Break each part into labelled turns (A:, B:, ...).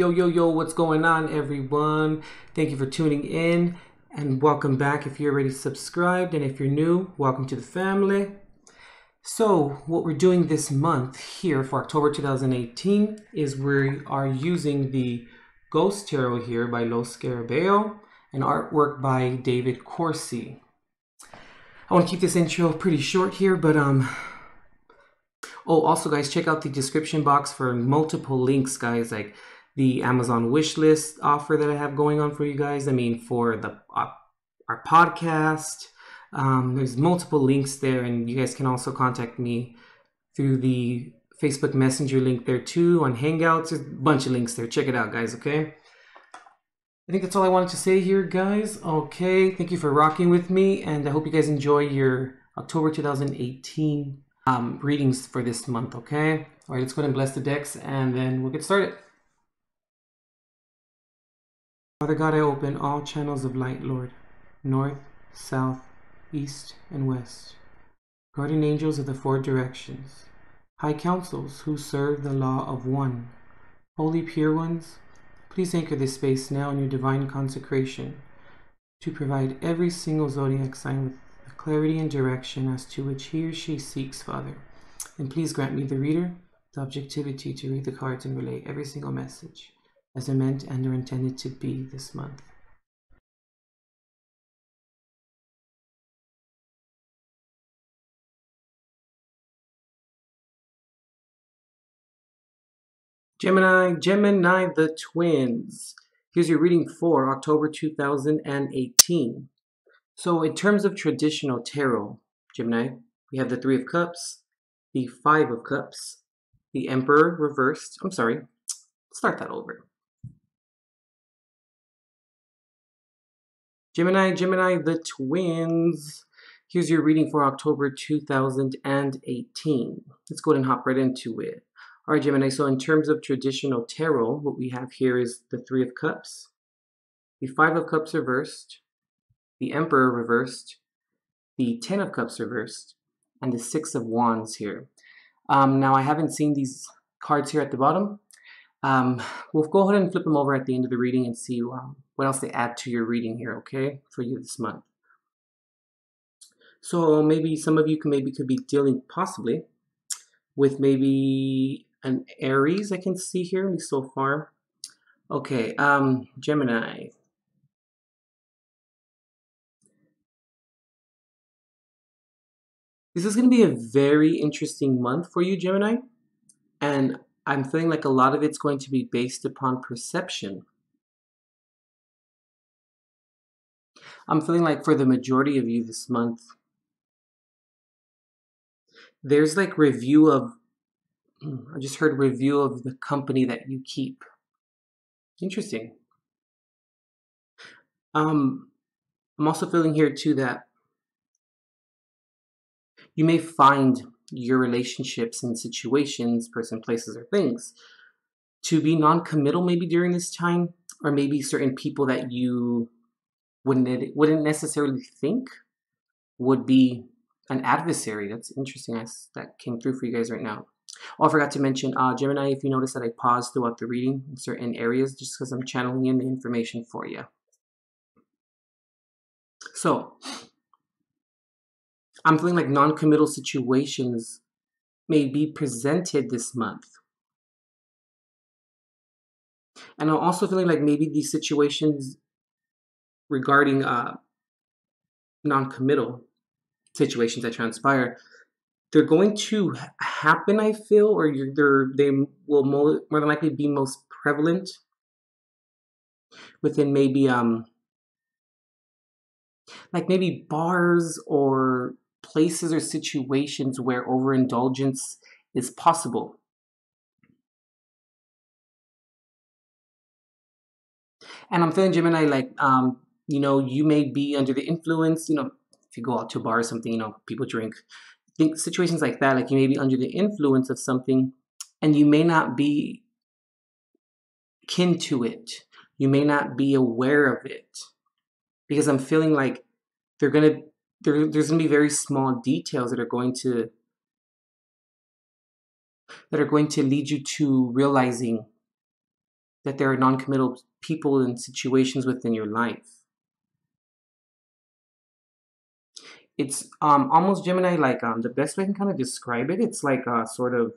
A: Yo, what's going on, everyone? Thank you for tuning in and welcome back if you're already subscribed, and if you're new, welcome to the family. So what we're doing this month here for October 2018 is we are using the Ghost Tarot here by Scarabeo and artwork by David Corsi. I want to keep this intro pretty short here, but oh, also guys, check out the description box for multiple links, guys, like the Amazon wish list offer that I have going on for you guys. I mean, for the our podcast, there's multiple links there, and you guys can also contact me through the Facebook Messenger link there too, on Hangouts. There's a bunch of links there. Check it out, guys, okay? I think that's all I wanted to say here, guys. Okay, thank you for rocking with me, and I hope you guys enjoy your October 2018 readings for this month, okay? All right, let's go ahead and bless the decks, and then we'll get started. Father God, I open all channels of light, Lord, north, south, east, and west. Guardian angels of the four directions, high councils who serve the law of one, holy pure ones, please anchor this space now in your divine consecration to provide every single zodiac sign with the clarity and direction as to which he or she seeks, Father. And please grant me, the reader, the objectivity to read the cards and relay every single message as they're meant and are intended to be this month. Gemini, the twins. Here's your reading for October 2018. So in terms of traditional tarot, Gemini, we have the Three of Cups, the Five of Cups, the Emperor reversed. I'm sorry, start that over. Gemini, the twins. Here's your reading for October 2018. Let's go ahead and hop right into it. All right, Gemini, so in terms of traditional tarot, what we have here is the Three of Cups, the Five of Cups reversed, the Emperor reversed, the Ten of Cups reversed, and the Six of Wands here. Now, I haven't seen these cards here at the bottom. We'll go ahead and flip them over at the end of the reading and see what else they add to your reading here, okay, for you this month. So maybe some of you could be dealing possibly with maybe an Aries, I can see here, at least so far. Okay, Gemini. This is going to be a very interesting month for you, Gemini. And I'm feeling like a lot of it's going to be based upon perception. I'm feeling like for the majority of you this month, there's like review of, I just heard review of the company that you keep. Interesting. I'm also feeling here too that you may find your relationships and situations, person, places, or things to be non-committal maybe during this time, or maybe certain people that you wouldn't necessarily think would be an adversary. That's interesting. That came through for you guys right now. Oh, I forgot to mention, Gemini, if you notice that I paused throughout the reading in certain areas, just because I'm channeling in the information for you. So, I'm feeling like non-committal situations may be presented this month. And I'm also feeling like maybe these situations regarding non-committal situations that transpire, they're going to happen, I feel, or they will more than likely be most prevalent within maybe like maybe bars or places or situations where overindulgence is possible. And I'm feeling, Gemini, like you know, you may be under the influence, you know, if you go out to a bar or something, you know, people drink. Think situations like that, like you may be under the influence of something and you may not be kin to it. You may not be aware of it, because I'm feeling like there's gonna be very small details that are going to lead you to realizing that there are non-committal people and situations within your life. It's almost, Gemini, like the best way I can kind of describe it, it's like a sort of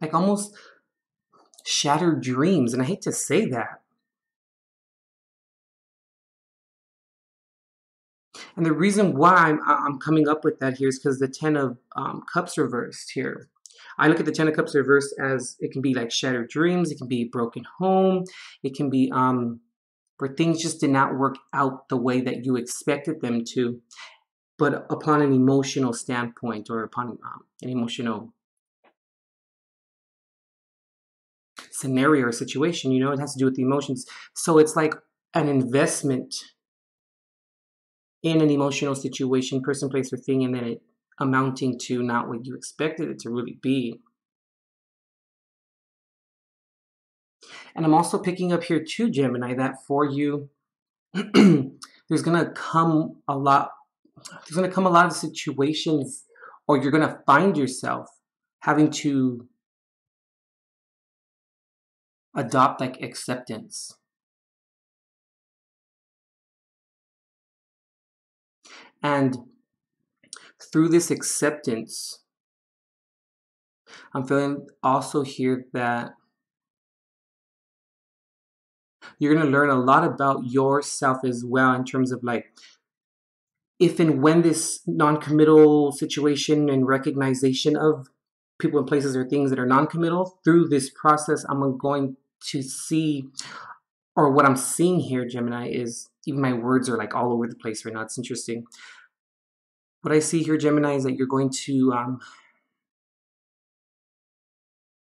A: like almost shattered dreams. And I hate to say that. And the reason why I'm coming up with that here is because the Ten of Cups reversed here. I look at the Ten of Cups reversed as it can be like shattered dreams, it can be a broken home, it can be where things just did not work out the way that you expected them to, but upon an emotional standpoint or upon an emotional scenario or situation, you know, it has to do with the emotions. So it's like an investment in an emotional situation, person, place, or thing, and then it amounting to not what you expected it to really be. And I'm also picking up here too, Gemini, that for you, there's gonna come a lot of situations, or you're gonna find yourself having to adopt like acceptance. And through this acceptance, I'm feeling also here that you're going to learn a lot about yourself as well, in terms of like if and when this non-committal situation and recognition of people and places or things that are non-committal, through this process, I'm going to see, or what I'm seeing here, Gemini, is even my words are like all over the place right now. It's interesting. What I see here, Gemini, is that you're going to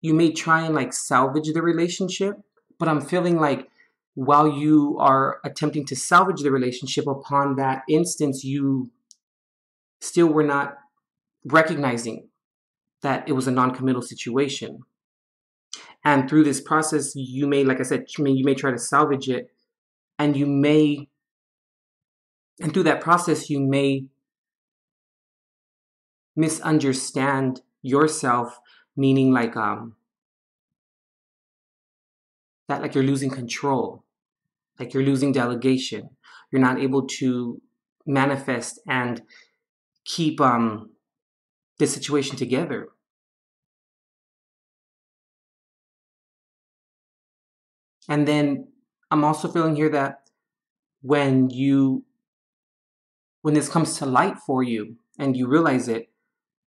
A: you may try and like salvage the relationship, but I'm feeling like while you are attempting to salvage the relationship, upon that instance, you still were not recognizing that it was a non-committal situation. And through this process, you may, like I said, you may try to salvage it, and and through that process, you may misunderstand yourself, meaning like that like you're losing control, like you're losing delegation. You're not able to manifest and keep the situation together. And then I'm also feeling here that when this comes to light for you and you realize it,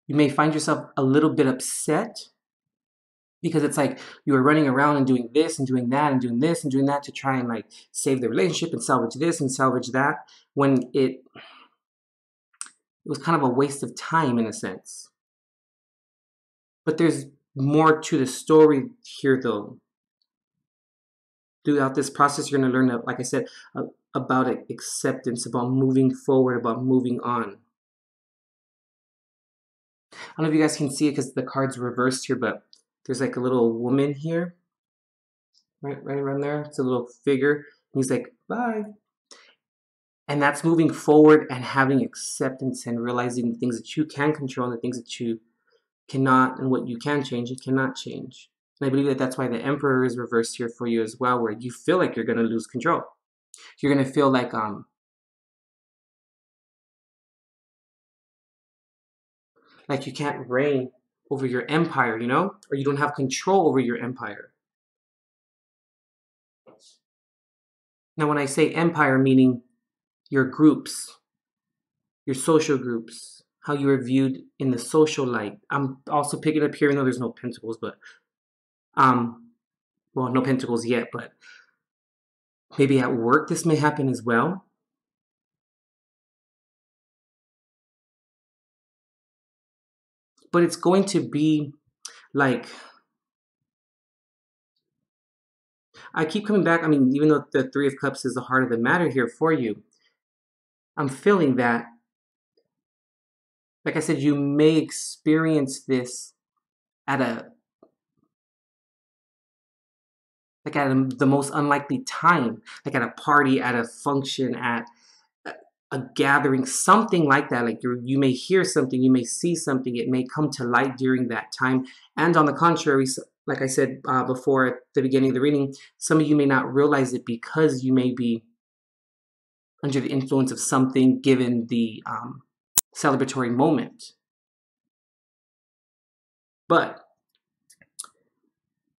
A: you may find yourself a little bit upset, because it's like you were running around and doing this and doing that and doing this and doing that to try and like save the relationship and salvage this and salvage that, when it was kind of a waste of time in a sense. But there's more to the story here, though. Throughout this process, you're going to learn, like I said, about acceptance, about moving forward, about moving on. I don't know if you guys can see it because the card's reversed here, but there's like a little woman here, right around there. It's a little figure. He's like, bye. And that's moving forward and having acceptance and realizing the things that you can control and the things that you cannot, and what you can change, you cannot change. And I believe that that's why the Emperor is reversed here for you as well, where you feel like you're going to lose control. You're going to feel like you can't reign over your empire, you know, or you don't have control over your empire. Now, when I say empire, meaning your groups, your social groups, how you are viewed in the social light. I'm also picking up here, even though there's no pentacles, but well, no pentacles yet, but maybe at work this may happen as well. But it's going to be like, I keep coming back. I mean, even though the Three of Cups is the heart of the matter here for you, I'm feeling that, like I said, you may experience this at the most unlikely time, like at a party, at a function, at a gathering, something like that. Like you may hear something, you may see something, it may come to light during that time. And on the contrary, like I said before at the beginning of the reading, some of you may not realize it because you may be under the influence of something given the celebratory moment. But,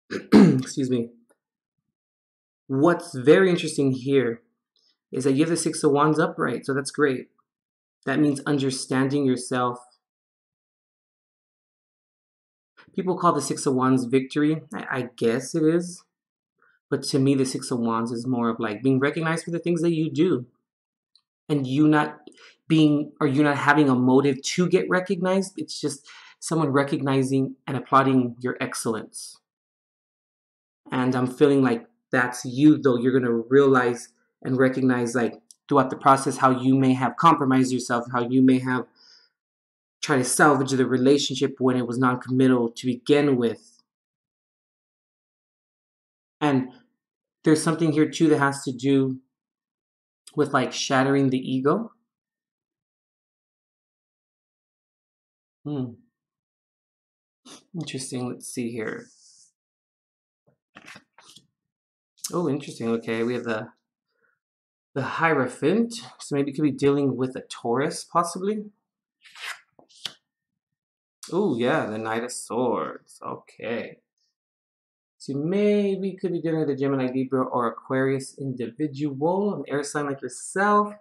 A: excuse me, what's very interesting here is that you have the Six of Wands upright, so that's great. That means understanding yourself. People call the Six of Wands victory. I guess it is. But to me, the Six of Wands is more of like being recognized for the things that you do. And you not having a motive to get recognized. It's just someone recognizing and applauding your excellence. And I'm feeling like that's you, though. You're going to realize and recognize, like, throughout the process, how you may have compromised yourself, how you may have tried to salvage the relationship when it was non-committal to begin with. And there's something here, too, that has to do with, like, shattering the ego. Interesting. Let's see here. Oh, interesting. Okay, we have the Hierophant. So maybe it could be dealing with a Taurus, possibly. Oh, yeah, the Knight of Swords. Okay. So maybe could be dealing with a Gemini, Libra, or Aquarius individual, an air sign like yourself.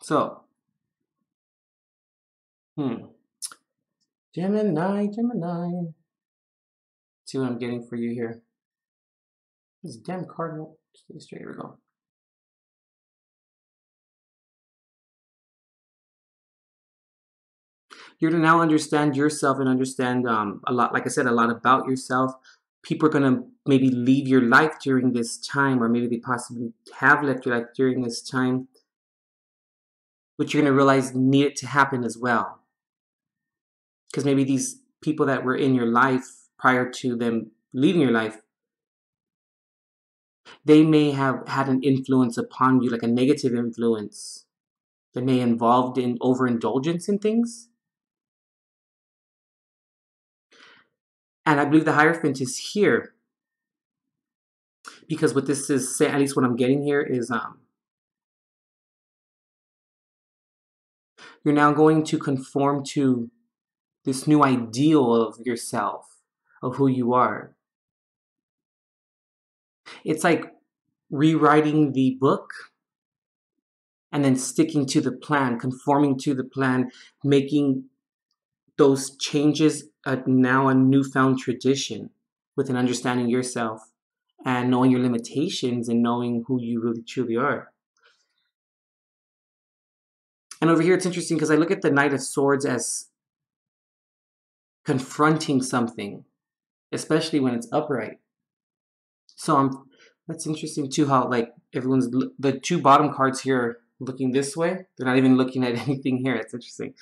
A: So, Gemini. See what I'm getting for you here. This damn cardinal. Stay straight. Here we go. You're to now understand yourself and understand a lot, like I said, a lot about yourself. People are going to maybe leave your life during this time, or maybe they possibly have left your life during this time, which you're going to realize needed to happen as well. Because maybe these people that were in your life prior to them leaving your life, they may have had an influence upon you, like a negative influence that may involved in overindulgence in things. And I believe the Hierophant is here because what this is, at least what I'm getting here, is you're now going to conform to this new ideal of yourself, of who you are. It's like rewriting the book and then sticking to the plan, conforming to the plan, making those changes now a newfound tradition with an understanding yourself and knowing your limitations and knowing who you really truly are. And over here, it's interesting because I look at the Knight of Swords as confronting something, especially when it's upright. So that's interesting too, how like the two bottom cards here are looking this way. They're not even looking at anything here. It's interesting.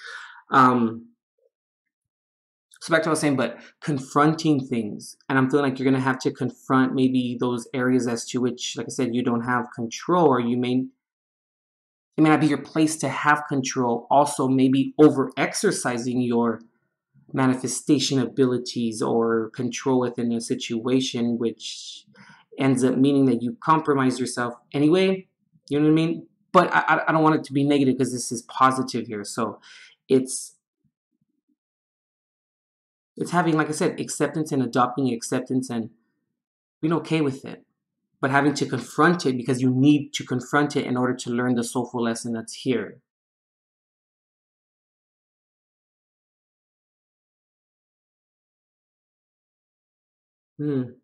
A: So back to what I was saying, but confronting things. And I'm feeling like you're going to have to confront maybe those areas as to which, like I said, you don't have control, or it may not be your place to have control. Also, maybe over-exercising your manifestation abilities or control within a situation, which ends up meaning that you compromise yourself anyway. You know what I mean? But I don't want it to be negative because this is positive here. So it's having, like I said, acceptance and adopting acceptance and being okay with it. But having to confront it because you need to confront it in order to learn the soulful lesson that's here. One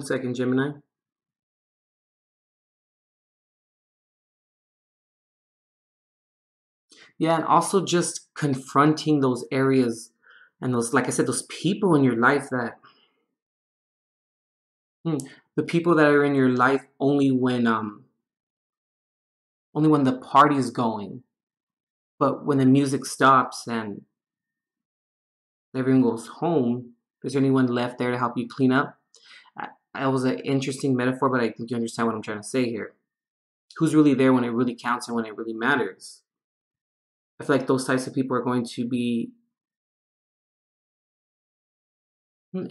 A: second, Gemini. Yeah, and also just confronting those areas and those, like I said, those people in your life that the people that are in your life only when the party is going. But when the music stops and everyone goes home, is there anyone left there to help you clean up? That was an interesting metaphor, but I think you understand what I'm trying to say here. Who's really there when it really counts and when it really matters? I feel like those types of people are going to be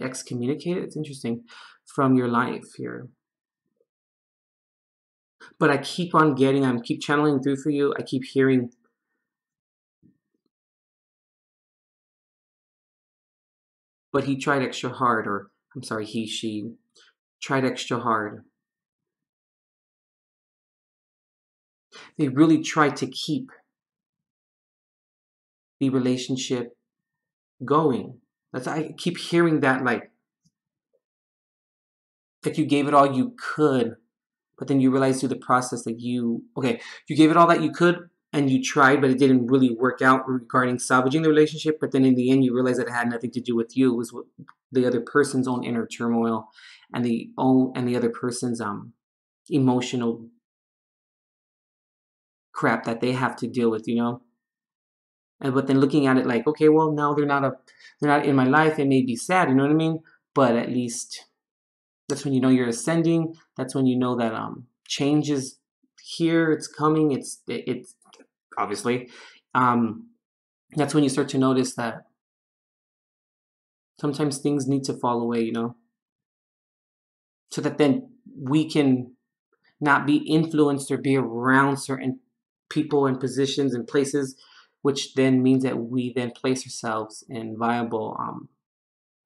A: excommunicated. It's interesting, from your life here. But I keep on getting, I keep channeling through for you. I keep hearing, but he tried extra hard, or I'm sorry, she tried extra hard. They really tried to keep the relationship going. I keep hearing that, like you gave it all you could, but then you realize through the process that you gave it all that you could and you tried, but it didn't really work out regarding salvaging the relationship. But then in the end, you realize that it had nothing to do with you. It was the other person's own inner turmoil and the other person's emotional crap that they have to deal with, And but then looking at it like, okay, well, now they're not in my life. It may be sad, you know what I mean? But at least that's when you know you're ascending. That's when you know that change is here. It's coming. It's obviously. That's when you start to notice that sometimes things need to fall away, so that then we can not be influenced or be around certain people and positions and places, which then means that we then place ourselves in viable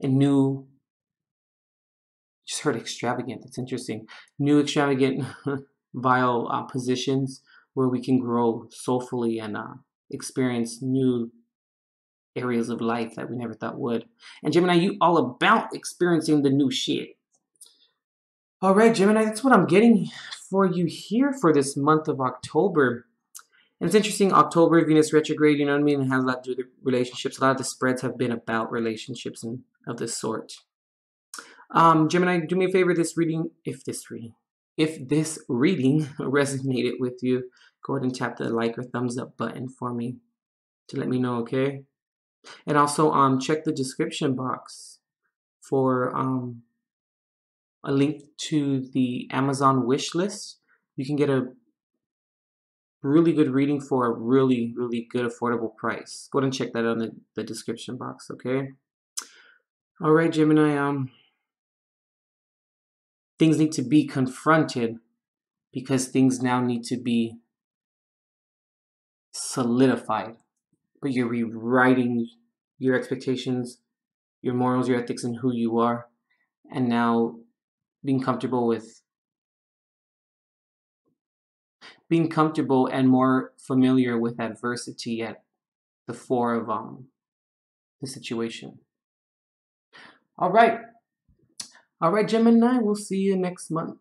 A: and new. Just heard extravagant. That's interesting. New extravagant, vile positions where we can grow soulfully and experience new areas of life that we never thought would. And Gemini, you all about experiencing the new shit. All right, Gemini, that's what I'm getting for you here for this month of October. And it's interesting, October, Venus retrograde, you know what I mean? It has a lot to do with relationships. A lot of the spreads have been about relationships and of this sort. Gemini, do me a favor, if this reading resonated with you, go ahead and tap the like or thumbs up button for me to let me know, okay? And also check the description box for a link to the Amazon wish list. You can get a really good reading for a really, really good affordable price. Go ahead and check that out in the description box, okay? All right, Gemini, things need to be confronted because things now need to be solidified. But you're rewriting your expectations, your morals, your ethics, and who you are, and now being comfortable and more familiar with adversity at the fore of the situation. All right, Gemini. We'll see you next month.